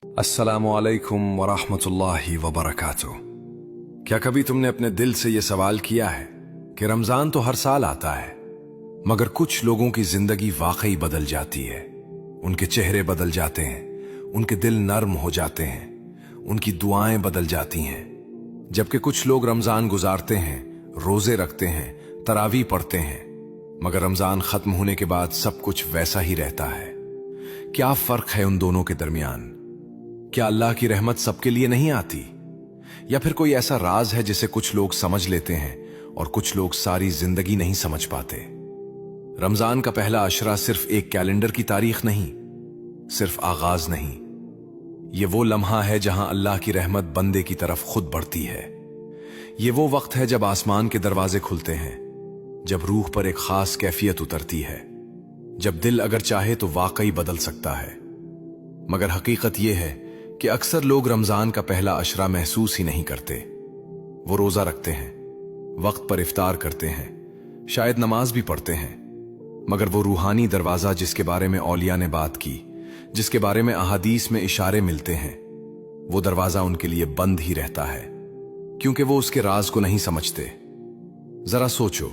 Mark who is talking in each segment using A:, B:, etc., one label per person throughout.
A: अस्सलामुअलैकुम वरहमतुल्लाहि वबरकातुह। क्या कभी तुमने अपने दिल से यह सवाल किया है कि रमजान तो हर साल आता है, मगर कुछ लोगों की जिंदगी वाकई बदल जाती है। उनके चेहरे बदल जाते हैं, उनके दिल नर्म हो जाते हैं, उनकी दुआएं बदल जाती हैं। जबकि कुछ लोग रमजान गुजारते हैं, रोजे रखते हैं, तरावी पढ़ते हैं, मगर रमजान खत्म होने के बाद सब कुछ वैसा ही रहता है। क्या फर्क है उन दोनों के दरमियान? क्या अल्लाह की रहमत सबके लिए नहीं आती, या फिर कोई ऐसा राज है जिसे कुछ लोग समझ लेते हैं और कुछ लोग सारी जिंदगी नहीं समझ पाते? रमजान का पहला अशरा सिर्फ एक कैलेंडर की तारीख नहीं, सिर्फ आगाज नहीं, ये वो लम्हा है जहां अल्लाह की रहमत बंदे की तरफ खुद बढ़ती है। ये वो वक्त है जब आसमान के दरवाजे खुलते हैं, जब रूह पर एक खास कैफियत उतरती है, जब दिल अगर चाहे तो वाकई बदल सकता है। मगर हकीकत यह है कि अक्सर लोग रमजान का पहला अशरा महसूस ही नहीं करते। वो रोजा रखते हैं, वक्त पर इफ्तार करते हैं, शायद नमाज भी पढ़ते हैं, मगर वो रूहानी दरवाजा जिसके बारे में औलिया ने बात की, जिसके बारे में अहादीस में इशारे मिलते हैं, वो दरवाजा उनके लिए बंद ही रहता है, क्योंकि वो उसके राज को नहीं समझते। जरा सोचो,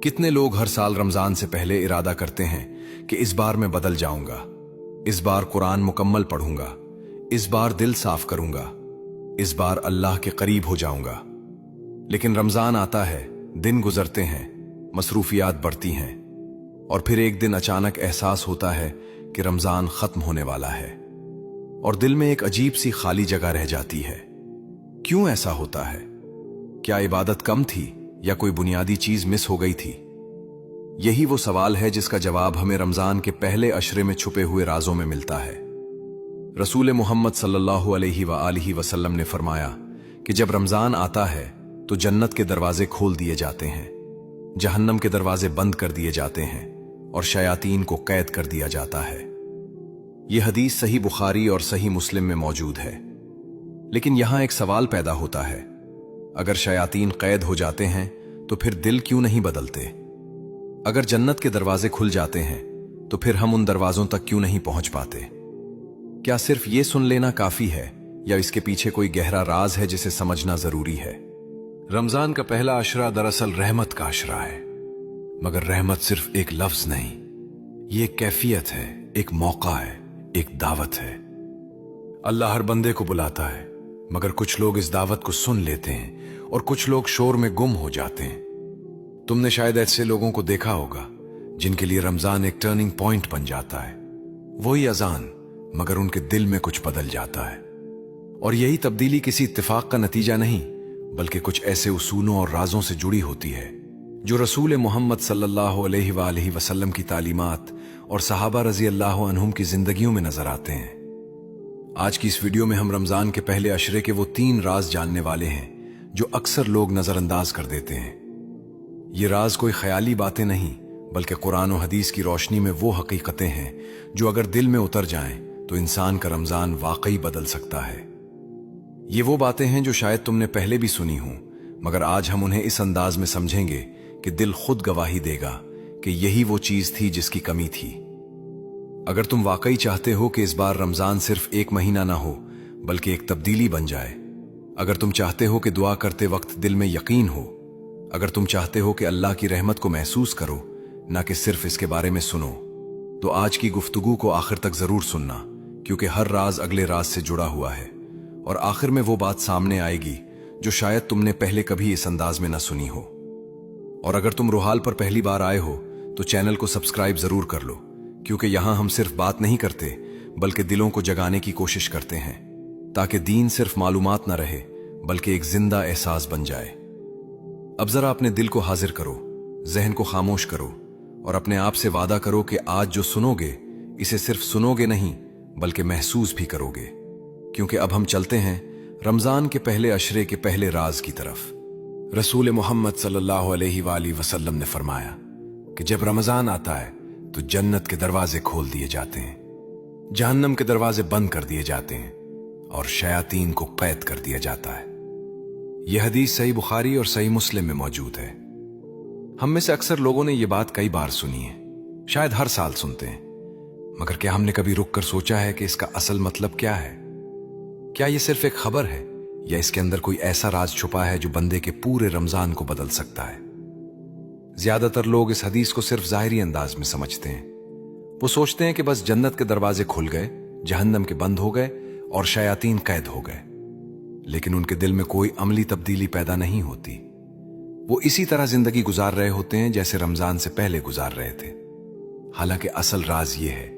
A: कितने लोग हर साल रमजान से पहले इरादा करते हैं कि इस बार मैं बदल जाऊंगा, इस बार कुरान मुकम्मल पढ़ूंगा, इस बार दिल साफ करूंगा, इस बार अल्लाह के करीब हो जाऊंगा। लेकिन रमजान आता है, दिन गुजरते हैं, मसरूफियात बढ़ती हैं, और फिर एक दिन अचानक एहसास होता है कि रमजान खत्म होने वाला है, और दिल में एक अजीब सी खाली जगह रह जाती है। क्यों ऐसा होता है? क्या इबादत कम थी या कोई बुनियादी चीज मिस हो गई थी? यही वो सवाल है जिसका जवाब हमें रमजान के पहले अशरे में छुपे हुए राजों में मिलता है। रसूल मोहम्मद सल्लल्लाहु अलैहि वसल्लम ने फरमाया कि जब रमजान आता है तो जन्नत के दरवाजे खोल दिए जाते हैं, जहन्नम के दरवाजे बंद कर दिए जाते हैं, और शयातीन को कैद कर दिया जाता है। यह हदीस सही बुखारी और सही मुस्लिम में मौजूद है। लेकिन यहां एक सवाल पैदा होता है, अगर शयातीन कैद हो जाते हैं तो फिर दिल क्यों नहीं बदलते? अगर जन्नत के दरवाजे खुल जाते हैं तो फिर हम उन दरवाजों तक क्यों नहीं पहुंच पाते? क्या सिर्फ ये सुन लेना काफी है, या इसके पीछे कोई गहरा राज है जिसे समझना जरूरी है? रमजान का पहला अशरा दरअसल रहमत का अशरा है, मगर रहमत सिर्फ एक लफ्ज नहीं, ये एक कैफियत है, एक मौका है, एक दावत है। अल्लाह हर बंदे को बुलाता है, मगर कुछ लोग इस दावत को सुन लेते हैं और कुछ लोग शोर में गुम हो जाते हैं। तुमने शायद ऐसे लोगों को देखा होगा जिनके लिए रमजान एक टर्निंग पॉइंट बन जाता है, वही अजान, मगर उनके दिल में कुछ बदल जाता है। और यही तब्दीली किसी इत्तेफाक का नतीजा नहीं, बल्कि कुछ ऐसे उसूलों और राजों से जुड़ी होती है जो रसूल मोहम्मद सल्लल्लाहु अलैहि वसल्लम की तालीमात और सहाबा रजी अल्लाह अन्हुम की जिंदगियों में नजर आते हैं। आज की इस वीडियो में हम रमजान के पहले अशरे के वो 3 राज जानने वाले हैं जो अक्सर लोग नजरअंदाज कर देते हैं। ये राज कोई ख्याली बातें नहीं, बल्कि कुरान और हदीस की रोशनी में वो हकीकतें हैं जो अगर दिल में उतर जाएं तो इंसान का रमजान वाकई बदल सकता है। ये वो बातें हैं जो शायद तुमने पहले भी सुनी हो, मगर आज हम उन्हें इस अंदाज में समझेंगे कि दिल खुद गवाही देगा कि यही वो चीज थी जिसकी कमी थी। अगर तुम वाकई चाहते हो कि इस बार रमजान सिर्फ एक महीना ना हो, बल्कि एक तब्दीली बन जाए, अगर तुम चाहते हो कि दुआ करते वक्त दिल में यकीन हो, अगर तुम चाहते हो कि अल्लाह की रहमत को महसूस करो, ना कि सिर्फ इसके बारे में सुनो, तो आज की गुफ्तगू को आखिर तक जरूर सुनना, क्योंकि हर राज अगले राज से जुड़ा हुआ है, और आखिर में वो बात सामने आएगी जो शायद तुमने पहले कभी इस अंदाज में ना सुनी हो। और अगर तुम रुहाल पर पहली बार आए हो तो चैनल को सब्सक्राइब जरूर कर लो, क्योंकि यहां हम सिर्फ बात नहीं करते बल्कि दिलों को जगाने की कोशिश करते हैं, ताकि दीन सिर्फ मालूमात ना रहे बल्कि एक जिंदा एहसास बन जाए। अब जरा अपने दिल को हाजिर करो, जहन को खामोश करो, और अपने आप से वादा करो कि आज जो सुनोगे इसे सिर्फ सुनोगे नहीं बल्कि महसूस भी करोगे, क्योंकि अब हम चलते हैं रमजान के पहले अशरे के पहले राज की तरफ। रसूल मोहम्मद सल्लल्लाहु अलैहि वसल्लम ने फरमाया कि जब रमजान आता है तो जन्नत के दरवाजे खोल दिए जाते हैं, जहन्नम के दरवाजे बंद कर दिए जाते हैं, और शयातीन को कैद कर दिया जाता है। यह हदीस सही बुखारी और सही मुस्लिम में मौजूद है। हम में से अक्सर लोगों ने यह बात कई बार सुनी है, शायद हर साल सुनते हैं, मगर क्या हमने कभी रुक कर सोचा है कि इसका असल मतलब क्या है? क्या ये सिर्फ एक खबर है या इसके अंदर कोई ऐसा राज छुपा है जो बंदे के पूरे रमजान को बदल सकता है? ज्यादातर लोग इस हदीस को सिर्फ ज़ाहिरी अंदाज में समझते हैं। वो सोचते हैं कि बस जन्नत के दरवाजे खुल गए, जहन्नम के बंद हो गए और शयातीन कैद हो गए, लेकिन उनके दिल में कोई अमली तब्दीली पैदा नहीं होती। वो इसी तरह जिंदगी गुजार रहे होते हैं जैसे रमजान से पहले गुजार रहे थे। हालांकि असल राज ये है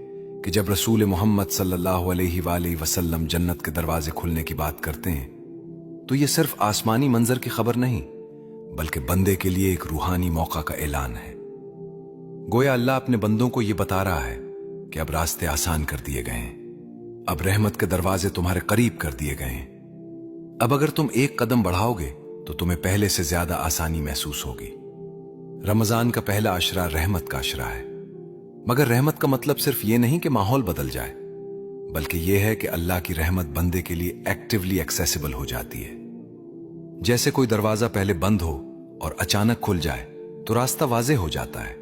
A: कि जब रसूल मोहम्मद सल्लल्लाहु अलैहि वसल्लम जन्नत के दरवाजे खुलने की बात करते हैं तो ये सिर्फ आसमानी मंजर की खबर नहीं, बल्कि बंदे के लिए एक रूहानी मौका का ऐलान है। गोया अल्लाह अपने बंदों को यह बता रहा है कि अब रास्ते आसान कर दिए गए हैं, अब रहमत के दरवाजे तुम्हारे करीब कर दिए गए हैं। अब अगर तुम एक कदम बढ़ाओगे तो तुम्हें पहले से ज्यादा आसानी महसूस होगी। रमजान का पहला अशरा रहमत का अशरा है, मगर रहमत का मतलब सिर्फ ये नहीं कि माहौल बदल जाए, बल्कि यह है कि अल्लाह की रहमत बंदे के लिए एक्टिवली एक्सेसिबल हो जाती है। जैसे कोई दरवाजा पहले बंद हो और अचानक खुल जाए तो रास्ता वाज़े हो जाता है,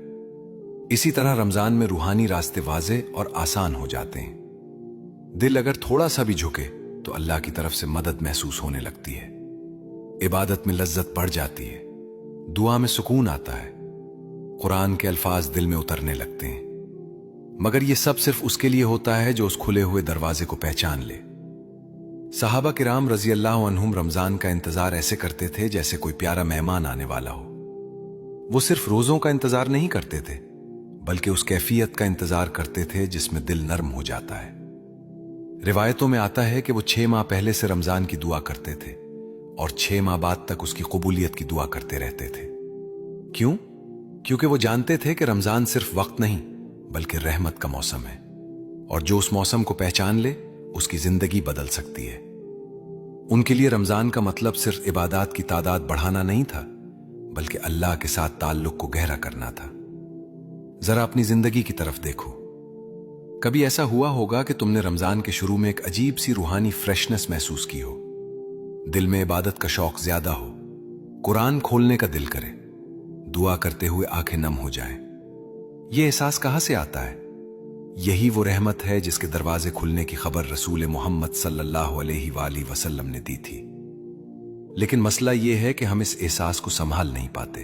A: इसी तरह रमजान में रूहानी रास्ते वाज़े और आसान हो जाते हैं। दिल अगर थोड़ा सा भी झुके तो अल्लाह की तरफ से मदद महसूस होने लगती है, इबादत में लज्जत बढ़ जाती है, दुआ में सुकून आता है, कुरान के अल्फाज दिल में उतरने लगते हैं। मगर यह सब सिर्फ उसके लिए होता है जो उस खुले हुए दरवाजे को पहचान ले। सहाबा किराम रजी अल्लाह अन्हुम रमजान का इंतजार ऐसे करते थे जैसे कोई प्यारा मेहमान आने वाला हो। वो सिर्फ रोजों का इंतजार नहीं करते थे, बल्कि उस कैफियत का इंतजार करते थे जिसमें दिल नर्म हो जाता है। रिवायतों में आता है कि वो 6 माह पहले से रमजान की दुआ करते थे और 6 माह बाद तक उसकी कबूलियत की दुआ करते रहते थे। क्यों? क्योंकि वो जानते थे कि रमजान सिर्फ वक्त नहीं बल्कि रहमत का मौसम है, और जो उस मौसम को पहचान ले उसकी जिंदगी बदल सकती है। उनके लिए रमजान का मतलब सिर्फ इबादत की तादाद बढ़ाना नहीं था, बल्कि अल्लाह के साथ ताल्लुक को गहरा करना था। जरा अपनी जिंदगी की तरफ देखो। कभी ऐसा हुआ होगा कि तुमने रमजान के शुरू में एक अजीब सी रूहानी फ्रेशनेस महसूस की हो, दिल में इबादत का शौक ज्यादा हो, कुरान खोलने का दिल करे, दुआ करते हुए आंखें नम हो जाएं। यह एहसास कहां से आता है? यही वो रहमत है जिसके दरवाजे खुलने की खबर रसूल मोहम्मद सल्लल्लाहु अलैहि वसल्लम ने दी थी। लेकिन मसला यह है कि हम इस एहसास को संभाल नहीं पाते।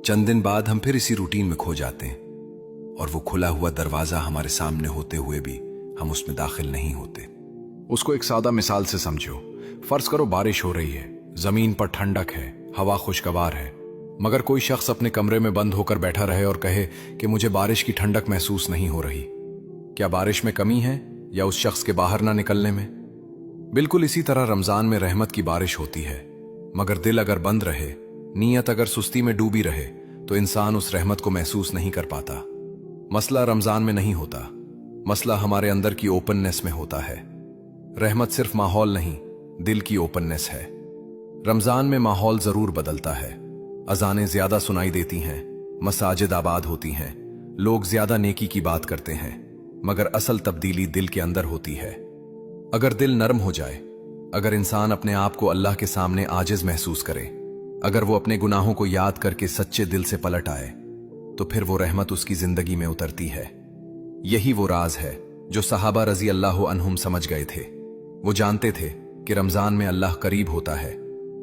A: चंद दिन बाद हम फिर इसी रूटीन में खो जाते हैं और वो खुला हुआ दरवाजा हमारे सामने होते हुए भी हम उसमें दाखिल नहीं होते।
B: उसको एक सादा मिसाल से समझो। फर्ज करो बारिश हो रही है, जमीन पर ठंडक है, हवा खुशगवार है, मगर कोई शख्स अपने कमरे में बंद होकर बैठा रहे और कहे कि मुझे बारिश की ठंडक महसूस नहीं हो रही। क्या बारिश में कमी है या उस शख्स के बाहर ना निकलने में? बिल्कुल इसी तरह रमजान में रहमत की बारिश होती है, मगर दिल अगर बंद रहे, नीयत अगर सुस्ती में डूबी रहे तो इंसान उस रहमत को महसूस नहीं कर पाता। मसला रमजान में नहीं होता, मसला हमारे अंदर की ओपननेस में होता है। रहमत सिर्फ माहौल नहीं, दिल की ओपननेस है। रमजान में माहौल जरूर बदलता है, अजानें ज्यादा सुनाई देती हैं, मसाजिद आबाद होती हैं, लोग ज्यादा नेकी की बात करते हैं, मगर असल तब्दीली दिल के अंदर होती है। अगर दिल नरम हो जाए, अगर इंसान अपने आप को अल्लाह के सामने आजिज महसूस करे, अगर वो अपने गुनाहों को याद करके सच्चे दिल से पलट आए, तो फिर वो रहमत उसकी जिंदगी में उतरती है। यही वो राज है जो सहाबा रजी अल्लाह अन्हुम समझ गए थे। वो जानते थे कि रमजान में अल्लाह करीब होता है,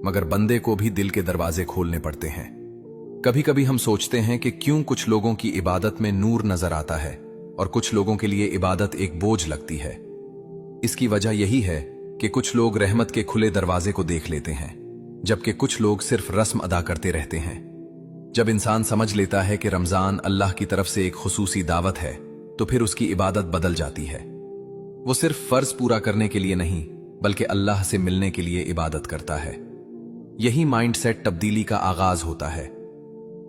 B: मगर बंदे को भी दिल के दरवाजे खोलने पड़ते हैं। कभी कभी हम सोचते हैं कि क्यों कुछ लोगों की इबादत में नूर नजर आता है और कुछ लोगों के लिए इबादत एक बोझ लगती है। इसकी वजह यही है कि कुछ लोग रहमत के खुले दरवाजे को देख लेते हैं, जबकि कुछ लोग सिर्फ रस्म अदा करते रहते हैं। जब इंसान समझ लेता है कि रमजान अल्लाह की तरफ से एक खुसूसी दावत है, तो फिर उसकी इबादत बदल जाती है। वो सिर्फ फर्ज पूरा करने के लिए नहीं, बल्कि अल्लाह से मिलने के लिए इबादत करता है। यही माइंडसेट तब्दीली का आगाज होता है।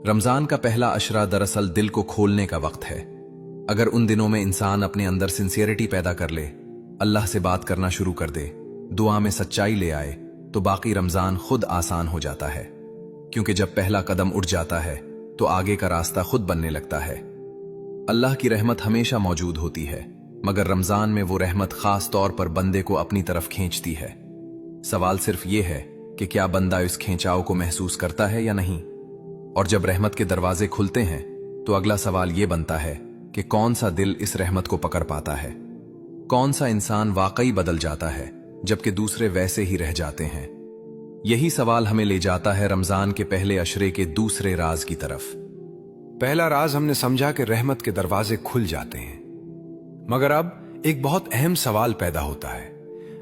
B: रमजान का पहला अशरा दरअसल दिल को खोलने का वक्त है। अगर उन दिनों में इंसान अपने अंदर सिंसियरिटी पैदा कर ले, अल्लाह से बात करना शुरू कर दे, दुआ में सच्चाई ले आए, तो बाकी रमजान खुद आसान हो जाता है। क्योंकि जब पहला कदम उठ जाता है तो आगे का रास्ता खुद बनने लगता है। अल्लाह की रहमत हमेशा मौजूद होती है, मगर रमजान में वो रहमत खास तौर पर बंदे को अपनी तरफ खींचती है। सवाल सिर्फ ये है कि क्या बंदा इस खींचाव को महसूस करता है या नहीं। और जब रहमत के दरवाजे खुलते हैं तो अगला सवाल ये बनता है कि कौन सा दिल इस रहमत को पकड़ पाता है, कौन सा इंसान वाकई बदल जाता है जबकि दूसरे वैसे ही रह जाते हैं। यही सवाल हमें ले जाता है रमजान के पहले अशरे के दूसरे राज की तरफ।
A: पहला राज हमने समझा कि रहमत के दरवाजे खुल जाते हैं, मगर अब एक बहुत अहम सवाल पैदा होता है।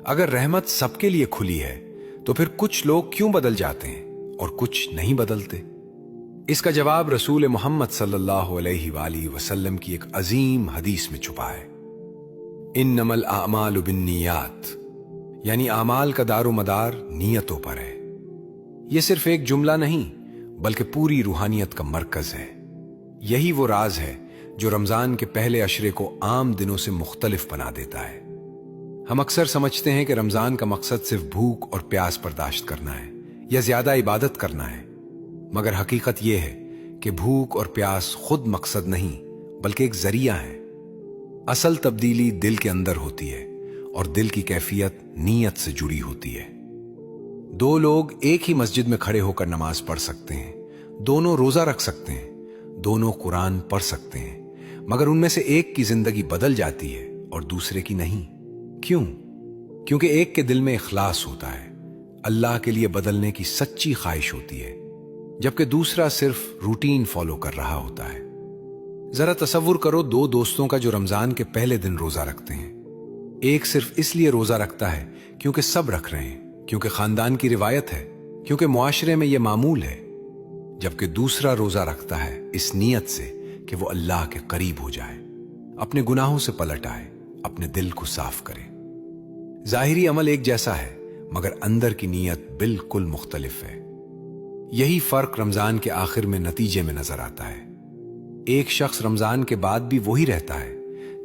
A: अगर रहमत सबके लिए खुली है तो फिर कुछ लोग क्यों बदल जाते हैं और कुछ नहीं बदलते? इसका जवाब रसूल मोहम्मद सल्लल्लाहु अलैहि वसल्लम की एक अजीम हदीस में छुपा है। इन्नमल आमालु बिन्नियात, यानी आमाल का दारोमदार नीयतों पर है। यह सिर्फ एक जुमला नहीं बल्कि पूरी रूहानियत का मरकज है। यही वो राज है जो रमजान के पहले अशरे को आम दिनों से मुख्तलिफ बना देता है। हम अक्सर समझते हैं कि रमजान का मकसद सिर्फ भूख और प्यास बर्दाश्त करना है या ज्यादा इबादत करना है, मगर हकीकत यह है कि भूख और प्यास खुद मकसद नहीं बल्कि एक जरिया है। असल तब्दीली दिल के अंदर होती है और दिल की कैफियत नीयत से जुड़ी होती है। दो लोग एक ही मस्जिद में खड़े होकर नमाज पढ़ सकते हैं, दोनों रोजा रख सकते हैं, दोनों कुरान पढ़ सकते हैं, मगर उनमें से एक की जिंदगी बदल जाती है और दूसरे की नहीं। क्यों? क्योंकि एक के दिल में इखलास होता है, अल्लाह के लिए बदलने की सच्ची ख्वाहिश होती है, जबकि दूसरा सिर्फ रूटीन फॉलो कर रहा होता है। जरा तसव्वुर करो दो दोस्तों का जो रमजान के पहले दिन रोजा रखते हैं। एक सिर्फ इसलिए रोजा रखता है क्योंकि सब रख रहे हैं, क्योंकि खानदान की रिवायत है, क्योंकि मुआशरे में यह मामूल है, जबकि दूसरा रोजा रखता है इस नीयत से कि वो अल्लाह के करीब हो जाए, अपने गुनाहों से पलट आए, अपने दिल को साफ करे। जाहिरी अमल एक जैसा है मगर अंदर की नीयत बिल्कुल मुख्तलिफ है। यही फर्क रमजान के आखिर में नतीजे में नजर आता है। एक शख्स रमजान के बाद भी वही रहता है,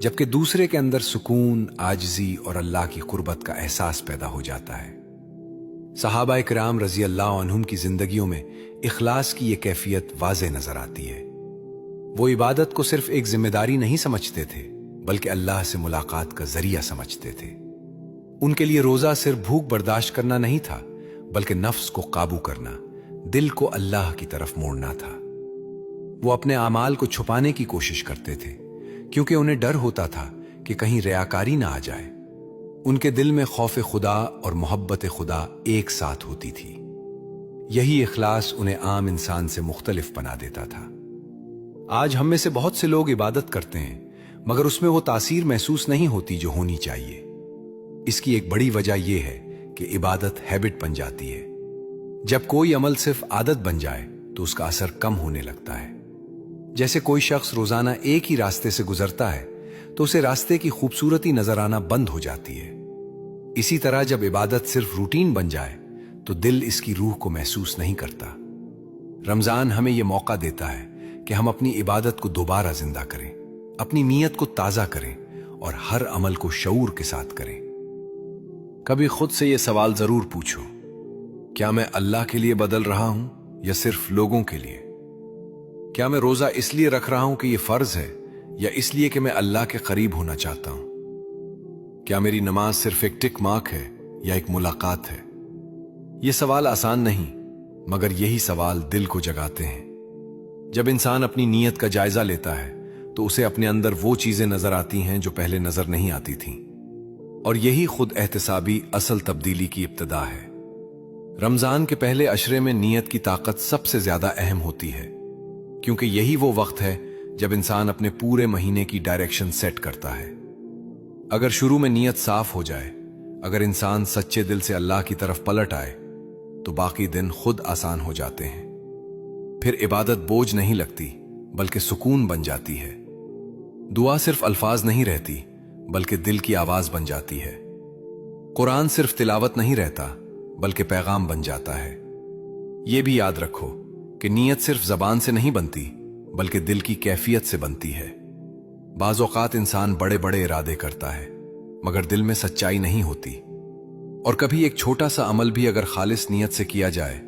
A: जबकि दूसरे के अंदर सुकून, आजिज़ी और अल्लाह की कुर्बत का एहसास पैदा हो जाता है। सहाबा इकराम रजी अल्लाह अन्हुम की जिंदगियों में इखलास की यह कैफियत वाज़े नजर आती है। वो इबादत को सिर्फ एक जिम्मेदारी नहीं समझते थे बल्कि अल्लाह से मुलाकात का जरिया समझते थे। उनके लिए रोजा सिर्फ भूख बर्दाश्त करना नहीं था बल्कि नफ्स को काबू करना, दिल को अल्लाह की तरफ मोड़ना था। वो अपने आमाल को छुपाने की कोशिश करते थे क्योंकि उन्हें डर होता था कि कहीं रियाकारी ना आ जाए। उनके दिल में खौफ खुदा और मोहब्बत खुदा एक साथ होती थी। यही इखलास उन्हें आम इंसान से मुख्तलिफ बना देता था। आज हम में से बहुत से लोग इबादत करते हैं मगर उसमें वो तासीर महसूस नहीं होती जो होनी चाहिए। इसकी एक बड़ी वजह यह है कि इबादत हैबिट बन जाती है। जब कोई अमल सिर्फ आदत बन जाए तो उसका असर कम होने लगता है। जैसे कोई शख्स रोजाना एक ही रास्ते से गुजरता है तो उसे रास्ते की खूबसूरती नजर आना बंद हो जाती है। इसी तरह जब इबादत सिर्फ रूटीन बन जाए तो दिल इसकी रूह को महसूस नहीं करता। रमजान हमें यह मौका देता है कि हम अपनी इबादत को दोबारा जिंदा करें, अपनी नीयत को ताजा करें और हर अमल को शऊर के साथ करें। कभी खुद से यह सवाल जरूर पूछो, क्या मैं अल्लाह के लिए बदल रहा हूं या सिर्फ लोगों के लिए? क्या मैं रोजा इसलिए रख रहा हूं कि यह फर्ज है या इसलिए कि मैं अल्लाह के करीब होना चाहता हूं? क्या मेरी नमाज सिर्फ एक टिक मार्क है या एक मुलाकात है? ये सवाल आसान नहीं मगर यही सवाल दिल को जगाते हैं। जब इंसान अपनी नीयत का जायजा लेता है तो उसे अपने अंदर वो चीजें नजर आती हैं जो पहले नजर नहीं आती थीं, और यही खुद एहतिसाबी असल तब्दीली की इब्तिदा है। रमजान के पहले अशरे में नीयत की ताकत सबसे ज्यादा अहम होती है क्योंकि यही वो वक्त है जब इंसान अपने पूरे महीने की डायरेक्शन सेट करता है। अगर शुरू में नीयत साफ हो जाए, अगर इंसान सच्चे दिल से अल्लाह की तरफ पलट आए तो बाकी दिन खुद आसान हो जाते हैं। फिर इबादत बोझ नहीं लगती बल्कि सुकून बन जाती है। दुआ सिर्फ अल्फाज नहीं रहती बल्कि दिल की आवाज बन जाती है। कुरान सिर्फ तिलावत नहीं रहता बल्कि पैगाम बन जाता है। यह भी याद रखो कि नीयत सिर्फ जबान से नहीं बनती बल्कि दिल की कैफियत से बनती है। बाज़ औक़ात इंसान बड़े बड़े इरादे करता है मगर दिल में सच्चाई नहीं होती, और कभी एक छोटा सा अमल भी अगर खालिस नीयत से किया जाए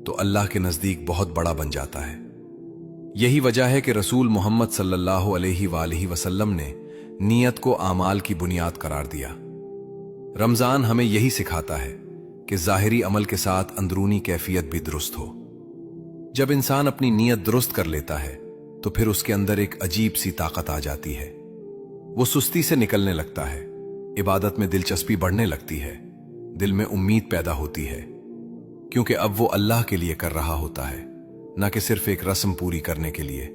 A: तो अल्लाह के नजदीक बहुत बड़ा बन जाता है। यही वजह है कि रसूल मोहम्मद सल्लल्लाहु अलैहि वसल्लम ने नीयत को आमाल की बुनियाद करार दिया। रमजान हमें यही सिखाता है कि ज़ाहिरी अमल के साथ अंदरूनी कैफियत भी दुरुस्त हो। जब इंसान अपनी नीयत दुरुस्त कर लेता है तो फिर उसके अंदर एक अजीब सी ताकत आ जाती है। वो सुस्ती से निकलने लगता है, इबादत में दिलचस्पी बढ़ने लगती है,
B: دل میں امید پیدا ہوتی ہے، کیونکہ اب وہ اللہ کے لیے کر رہا ہوتا ہے، نہ کہ صرف ایک رسم پوری کرنے کے لیے۔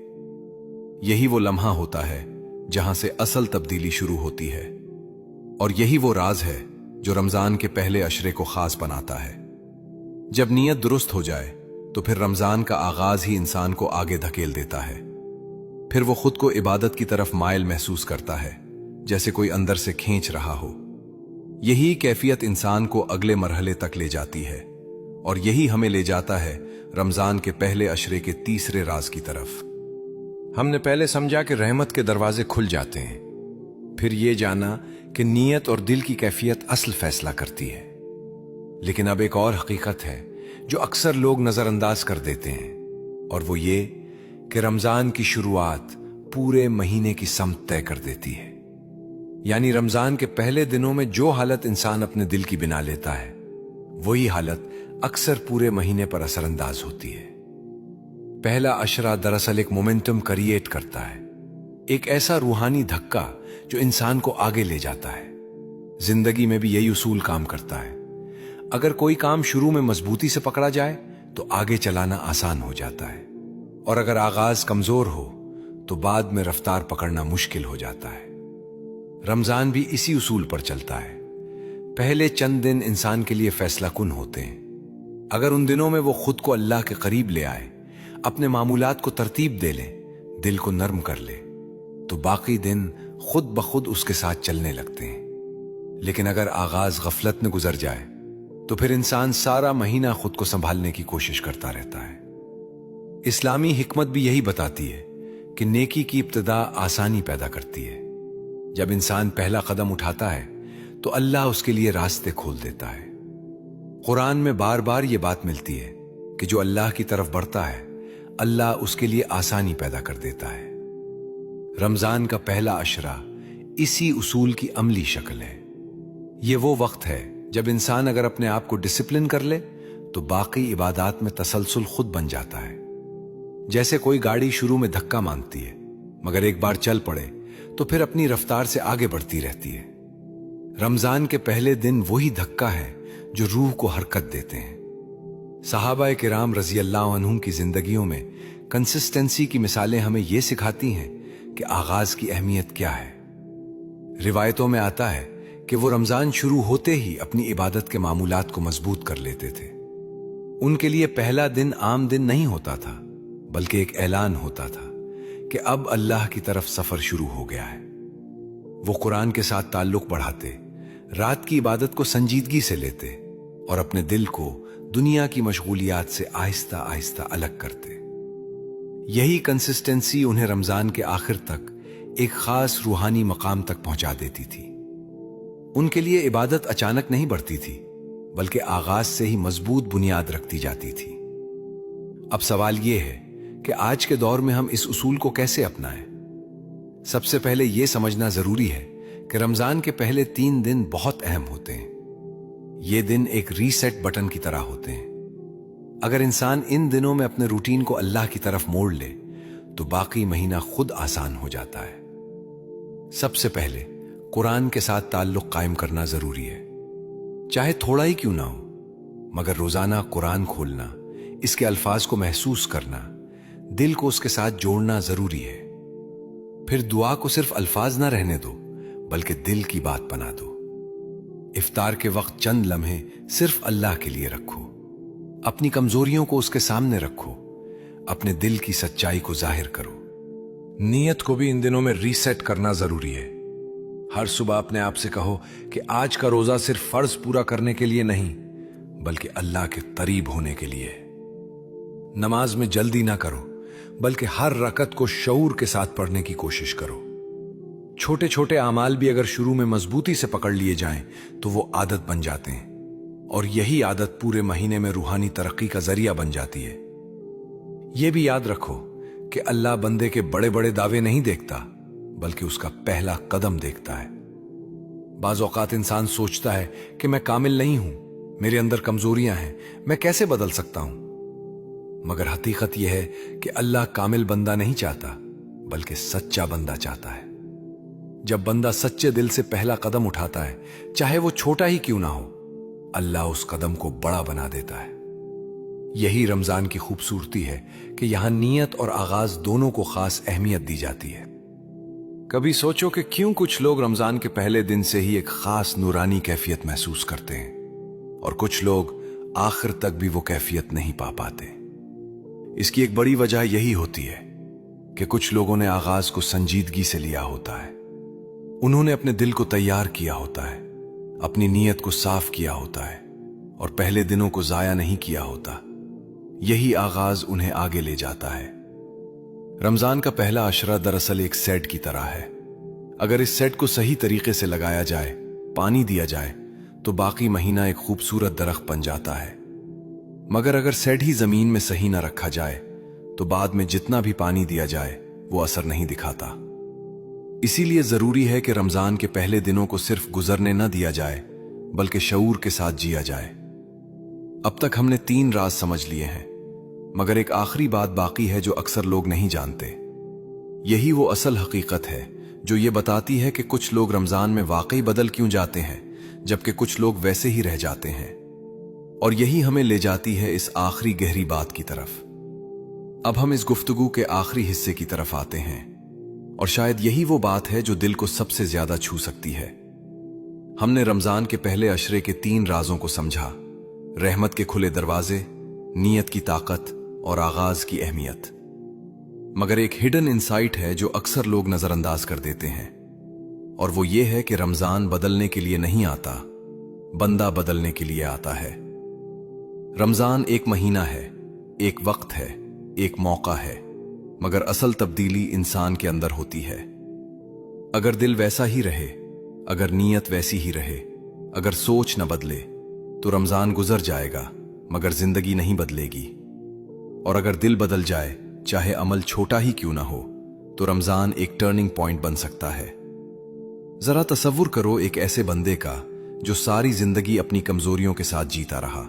B: یہی وہ لمحہ ہوتا ہے جہاں سے اصل تبدیلی شروع ہوتی ہے، اور یہی وہ راز ہے جو رمضان کے پہلے عشرے کو خاص بناتا ہے۔ جب نیت درست ہو جائے تو پھر رمضان کا آغاز ہی انسان کو آگے دھکیل دیتا ہے۔ پھر وہ خود کو عبادت کی طرف مائل محسوس کرتا ہے، جیسے کوئی اندر سے کھینچ رہا ہو۔ یہی کیفیت انسان کو اگلے مرحلے تک لے جاتی ہے، اور یہی ہمیں لے جاتا ہے رمضان کے پہلے عشرے کے تیسرے راز کی طرف۔ ہم نے پہلے سمجھا کہ رحمت کے دروازے کھل جاتے ہیں، پھر یہ جانا کہ نیت اور دل کی کیفیت اصل فیصلہ کرتی ہے۔ لیکن اب ایک اور حقیقت ہے جو اکثر لوگ نظر انداز کر دیتے ہیں، اور وہ یہ کہ رمضان کی شروعات پورے مہینے کی سمت طے کر دیتی ہے۔ یعنی رمضان کے پہلے دنوں میں جو حالت انسان اپنے دل کی بنا لیتا ہے، وہی حالت اکثر پورے مہینے پر اثر انداز ہوتی ہے۔ پہلا عشرہ دراصل ایک مومنٹم کریٹ کرتا ہے، ایک ایسا روحانی دھکا جو انسان کو آگے لے جاتا ہے۔ زندگی میں بھی یہی اصول کام کرتا ہے۔ اگر کوئی کام شروع میں مضبوطی سے پکڑا جائے تو آگے چلانا آسان ہو جاتا ہے، اور اگر آغاز کمزور ہو تو بعد میں رفتار پکڑنا مشکل ہو جاتا ہے۔ رمضان بھی اسی اصول پر چلتا ہے۔ پہلے چند دن انسان کے لیے فیصلہ کن ہوتے ہیں۔ اگر ان دنوں میں وہ خود کو اللہ کے قریب لے آئے، اپنے معمولات کو ترتیب دے لے، دل کو نرم کر لے، تو باقی دن خود بخود اس کے ساتھ چلنے لگتے ہیں۔ لیکن اگر آغاز غفلت میں گزر جائے تو پھر انسان سارا مہینہ خود کو سنبھالنے کی کوشش کرتا رہتا ہے۔ اسلامی حکمت بھی یہی بتاتی ہے کہ نیکی کی ابتدا آسانی پیدا کرتی ہے۔ جب انسان پہلا قدم اٹھاتا ہے تو اللہ اس کے لیے راستے کھول دیتا ہے۔ قرآن میں بار بار یہ بات ملتی ہے کہ جو اللہ کی طرف بڑھتا ہے، اللہ اس کے لیے آسانی پیدا کر دیتا ہے۔ رمضان کا پہلا عشرہ اسی اصول کی عملی شکل ہے۔ یہ وہ وقت ہے جب انسان اگر اپنے آپ کو ڈسپلن کر لے تو باقی عبادات میں تسلسل خود بن جاتا ہے۔ جیسے کوئی گاڑی شروع میں دھکا مانگتی ہے، مگر ایک بار چل پڑے تو پھر اپنی رفتار سے آگے بڑھتی رہتی ہے۔ رمضان کے پہلے دن وہی دھکا ہے جو روح کو حرکت دیتے ہیں۔ صحابہ کرام رضی اللہ عنہم کی زندگیوں میں کنسسٹنسی کی مثالیں ہمیں یہ سکھاتی ہیں کہ آغاز کی اہمیت کیا ہے۔ روایتوں میں آتا ہے کہ وہ رمضان شروع ہوتے ہی اپنی عبادت کے معمولات کو مضبوط کر لیتے تھے۔ ان کے لیے پہلا دن عام دن نہیں ہوتا تھا، بلکہ ایک اعلان ہوتا تھا کہ اب اللہ کی طرف سفر شروع ہو گیا ہے۔ وہ قرآن کے ساتھ تعلق بڑھاتے، رات کی عبادت کو سنجیدگی سے لیتے، اور اپنے دل کو دنیا کی مشغولیات سے آہستہ آہستہ الگ کرتے۔ یہی کنسسٹنسی انہیں رمضان کے آخر تک ایک خاص روحانی مقام تک پہنچا دیتی تھی۔ ان کے لیے عبادت اچانک نہیں بڑھتی تھی، بلکہ آغاز سے ہی مضبوط بنیاد رکھتی جاتی تھی۔ اب سوال یہ ہے کہ آج کے دور میں ہم اس اصول کو کیسے اپنائیں؟ سب سے پہلے یہ سمجھنا ضروری ہے کہ رمضان کے پہلے 3 دن بہت اہم ہوتے ہیں۔ یہ دن ایک ریسیٹ بٹن کی طرح ہوتے ہیں۔ اگر انسان ان دنوں میں اپنے روٹین کو اللہ کی طرف موڑ لے تو باقی مہینہ خود آسان ہو جاتا ہے۔ سب سے پہلے قرآن کے ساتھ تعلق قائم کرنا ضروری ہے، چاہے تھوڑا ہی کیوں نہ ہو، مگر روزانہ قرآن کھولنا، اس کے الفاظ کو محسوس کرنا، دل کو اس کے ساتھ جوڑنا ضروری ہے۔ پھر دعا کو صرف الفاظ نہ رہنے دو، بلکہ دل کی بات بنا دو۔ افطار کے وقت چند لمحے صرف اللہ کے لیے رکھو، اپنی کمزوریوں کو اس کے سامنے رکھو، اپنے دل کی سچائی کو ظاہر کرو۔ نیت کو بھی ان دنوں میں ریسیٹ کرنا ضروری ہے۔ ہر صبح اپنے آپ سے کہو کہ آج کا روزہ صرف فرض پورا کرنے کے لیے نہیں، بلکہ اللہ کے قریب ہونے کے لیے۔ نماز میں جلدی نہ کرو، بلکہ ہر رکعت کو شعور کے ساتھ پڑھنے کی کوشش کرو۔ چھوٹے چھوٹے اعمال بھی اگر شروع میں مضبوطی سے پکڑ لیے جائیں تو وہ عادت بن جاتے ہیں، اور یہی عادت پورے مہینے میں روحانی ترقی کا ذریعہ بن جاتی ہے۔ یہ بھی یاد رکھو کہ اللہ بندے کے بڑے بڑے دعوے نہیں دیکھتا، بلکہ اس کا پہلا قدم دیکھتا ہے۔ بعض اوقات انسان سوچتا ہے کہ میں کامل نہیں ہوں، میرے اندر کمزوریاں ہیں، میں کیسے بدل سکتا ہوں؟ مگر حقیقت یہ ہے کہ اللہ کامل بندہ نہیں چاہتا، بلکہ سچا بندہ چاہتا ہے۔ جب بندہ سچے دل سے پہلا قدم اٹھاتا ہے، چاہے وہ چھوٹا ہی کیوں نہ ہو،
A: अल्लाह उस कदम को बड़ा बना देता है। यही रमजान की खूबसूरती है कि यहां नियत और आगाज दोनों को खास अहमियत दी जाती है। कभी सोचो कि क्यों कुछ लोग रमजान के पहले दिन से ही एक खास नूरानी कैफियत महसूस करते हैं और कुछ लोग आखिर तक भी वो कैफियत नहीं पा पाते। इसकी एक बड़ी वजह यही होती है कि कुछ लोगों ने आगाज को संजीदगी से लिया होता है। उन्होंने अपने दिल को तैयार किया होता है, अपनी नीयत को साफ किया होता है और पहले दिनों को जाया नहीं किया होता। यही आगाज उन्हें आगे ले जाता है। रमजान का पहला अशरा दरअसल एक सेट की तरह है। अगर इस सेट को सही तरीके से लगाया जाए, पानी दिया जाए, तो बाकी महीना एक खूबसूरत दरख्त बन जाता है। मगर अगर सेट ही जमीन में सही ना रखा जाए तो बाद में जितना भी पानी दिया जाए वो असर नहीं दिखाता। इसीलिए जरूरी है कि रमजान के पहले दिनों को सिर्फ गुजरने न दिया जाए बल्कि शऊर के साथ जिया जाए। अब तक हमने 3 राज समझ लिए हैं, मगर एक आखिरी बात बाकी है जो अक्सर लोग नहीं जानते। यही वो असल हकीकत है जो ये बताती है कि कुछ लोग रमजान में वाकई बदल क्यों जाते हैं जबकि कुछ लोग वैसे ही रह जाते हैं। और यही हमें ले जाती है इस आखिरी गहरी बात की तरफ। अब हम इस गुफ्तगू के आखिरी हिस्से की तरफ आते हैं और शायद यही वो बात है जो दिल को सबसे ज्यादा छू सकती है। हमने रमजान के पहले अशरे के 3 राजों को समझा: रहमत के खुले दरवाजे, नीयत की ताकत और आगाज की अहमियत। मगर एक हिडन इंसाइट है जो अक्सर लोग नजरअंदाज कर देते हैं, और वो ये है कि रमजान बदलने के लिए नहीं आता, बंदा बदलने के लिए आता है। रमजान एक महीना है, एक वक्त है, एक मौका है, मगर असल तब्दीली इंसान के अंदर होती है। अगर दिल वैसा ही रहे, अगर नीयत वैसी ही रहे, अगर सोच न बदले तो रमजान गुजर जाएगा मगर जिंदगी नहीं बदलेगी। और अगर दिल बदल जाए, चाहे अमल छोटा ही क्यों ना हो, तो रमजान एक टर्निंग पॉइंट बन सकता है। जरा तसव्वुर करो एक ऐसे बंदे का जो सारी जिंदगी अपनी कमजोरियों के साथ जीता रहा।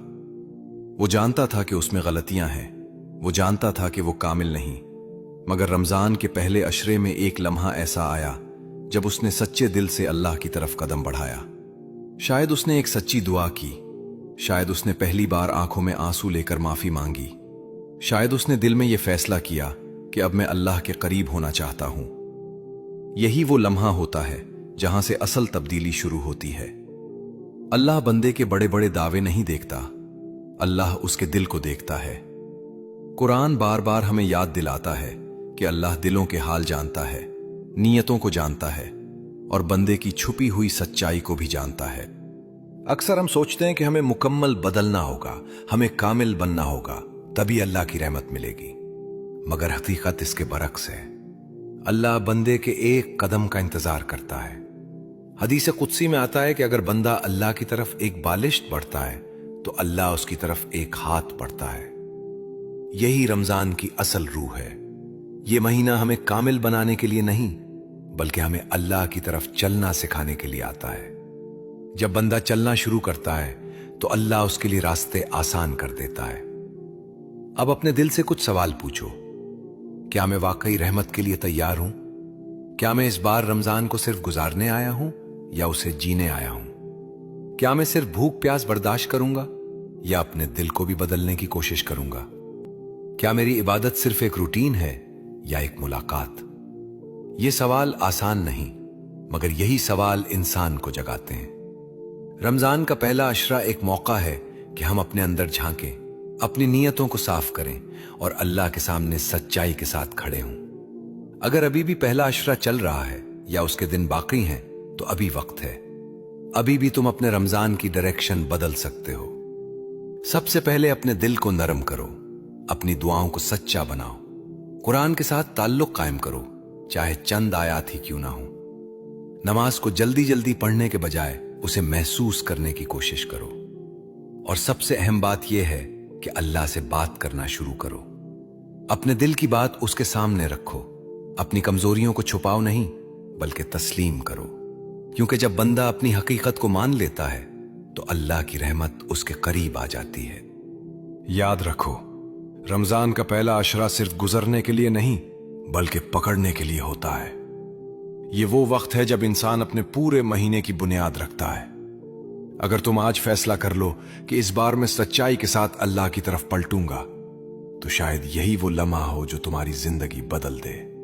A: वो जानता था कि उसमें गलतियां हैं, वो जानता था कि वो कामिल नहीं, मगर रमजान के पहले अशरे में एक लम्हा ऐसा आया जब उसने सच्चे दिल से अल्लाह की तरफ कदम बढ़ाया। शायद उसने एक सच्ची दुआ की, शायद उसने पहली बार आंखों में आंसू लेकर माफी मांगी, शायद उसने दिल में यह फैसला किया कि अब मैं अल्लाह के करीब होना चाहता हूं। यही वो लम्हा होता है जहां से असल तब्दीली शुरू होती है। अल्लाह बंदे के बड़े बड़े दावे नहीं देखता, अल्लाह उसके दिल को देखता है। कुरान बार बार हमें याद दिलाता है कि अल्लाह दिलों के हाल जानता है, नीयतों को जानता है और बंदे की छुपी हुई सच्चाई को भी जानता है। अक्सर हम सोचते हैं कि हमें मुकम्मल बदलना होगा, हमें कामिल बनना होगा, तभी अल्लाह की रहमत मिलेगी। मगर हकीकत इसके बरक्स है। अल्लाह बंदे के एक कदम का इंतजार करता है। हदीस कुदसी में आता है कि अगर बंदा अल्लाह की तरफ एक बालिश्त बढ़ता है तो अल्लाह उसकी तरफ एक हाथ बढ़ता है। यही रमजान की असल रूह है। ये महीना हमें कामिल बनाने के लिए नहीं बल्कि हमें अल्लाह की तरफ चलना सिखाने के लिए आता है। जब बंदा चलना शुरू करता है तो अल्लाह उसके लिए रास्ते आसान कर देता है। अब अपने दिल से कुछ सवाल पूछो। क्या मैं वाकई रहमत के लिए तैयार हूं? क्या मैं इस बार रमजान को सिर्फ गुजारने आया हूं या उसे जीने आया हूं? क्या मैं सिर्फ भूख प्यास बर्दाश्त करूंगा या अपने दिल को भी बदलने की कोशिश करूंगा? क्या मेरी इबादत सिर्फ एक रूटीन है या एक मुलाकात? ये सवाल आसान नहीं, मगर यही सवाल इंसान को जगाते हैं। रमजान का पहला अशरा एक मौका है कि हम अपने अंदर झांकें, अपनी नीयतों को साफ करें और अल्लाह के सामने सच्चाई के साथ खड़े हों। अगर अभी भी पहला अशरा चल रहा है या उसके दिन बाकी हैं तो अभी वक्त है। अभी भी तुम अपने रमजान की डायरेक्शन बदल सकते हो। सबसे पहले अपने दिल को नरम करो, अपनी दुआओं को सच्चा बनाओ, कुरान के साथ ताल्लुक कायम करो, चाहे चंद आयात ही क्यों ना हो। नमाज को जल्दी जल्दी पढ़ने के बजाय उसे महसूस करने की कोशिश करो। और सबसे अहम बात यह है कि अल्लाह से बात करना शुरू करो। अपने दिल की बात उसके सामने रखो। अपनी कमजोरियों को छुपाओ नहीं बल्कि तस्लीम करो, क्योंकि जब बंदा अपनी हकीकत को मान लेता है तो अल्लाह की रहमत उसके करीब आ जाती है। याद रखो, रमजान का पहला अशरा सिर्फ गुजरने के लिए नहीं बल्कि पकड़ने के लिए होता है। ये वो वक्त है जब इंसान अपने पूरे महीने की बुनियाद रखता है। अगर तुम आज फैसला कर लो कि इस बार मैं सच्चाई के साथ अल्लाह की तरफ पलटूंगा, तो शायद यही वो लम्हा हो जो तुम्हारी जिंदगी बदल दे।